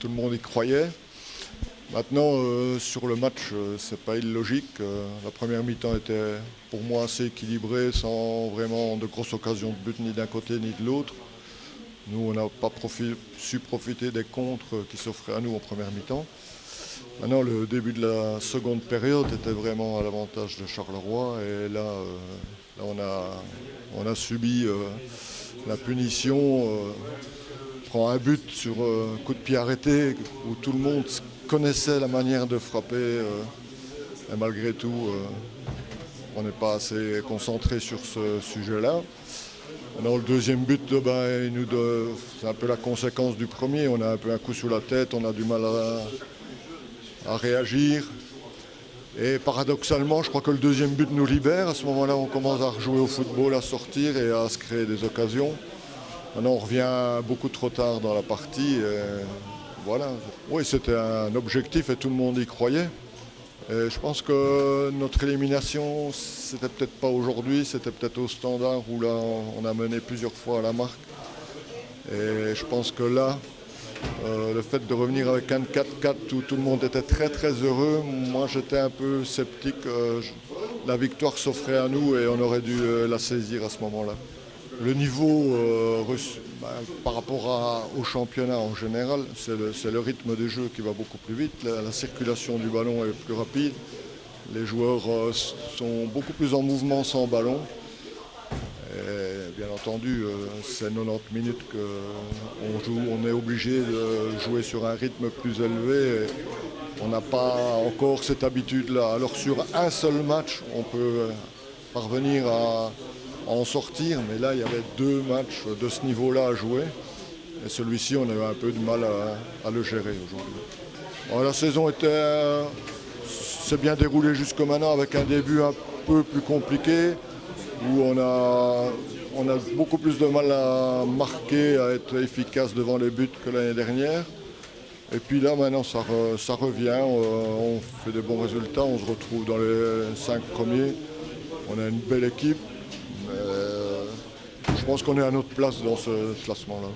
tout le monde y croyait. Maintenant, sur le match, c'est pas illogique. La première mi-temps était pour moi assez équilibrée, sans vraiment de grosses occasions de but ni d'un côté ni de l'autre. Nous, on n'a pas su profiter des contres qui s'offraient à nous en première mi-temps. Maintenant, le début de la seconde période était vraiment à l'avantage de Charleroi. Et là, on a subi la punition. Prend un but sur un coup de pied arrêté où tout le monde connaissait la manière de frapper. Et malgré tout, on n'est pas assez concentré sur ce sujet-là. Maintenant, le deuxième but, c'est un peu la conséquence du premier. On a un peu un coup sous la tête, on a du mal à réagir. Et paradoxalement, je crois que le deuxième but nous libère. À ce moment-là, on commence à rejouer au football, à sortir et à se créer des occasions. Maintenant, on revient beaucoup trop tard dans la partie. Voilà. Oui, c'était un objectif et tout le monde y croyait. Et je pense que notre élimination, c'était peut-être pas aujourd'hui, c'était peut-être au Standard où là, on a mené plusieurs fois à la marque. Et je pense que là, le fait de revenir avec un 4-4 où tout le monde était très très heureux, moi j'étais un peu sceptique. La victoire s'offrait à nous et on aurait dû la saisir à ce moment-là. Le niveau par rapport au championnat en général, c'est le rythme des jeux qui va beaucoup plus vite. La circulation du ballon est plus rapide. Les joueurs sont beaucoup plus en mouvement sans ballon. Et bien entendu, c'est 90 minutes qu'on joue. On est obligé de jouer sur un rythme plus élevé. On n'a pas encore cette habitude-là. Alors sur un seul match, on peut parvenir à en sortir, mais là il y avait deux matchs de ce niveau-là à jouer et celui-ci on avait un peu de mal à le gérer aujourd'hui. La saison s'est bien déroulée jusque maintenant avec un début un peu plus compliqué où on a beaucoup plus de mal à marquer, à être efficace devant les buts que l'année dernière. Et puis là maintenant ça revient, on fait des bons résultats, on se retrouve dans les 5 premiers, on a une belle équipe. Je pense qu'on est à notre place dans ce classement-là.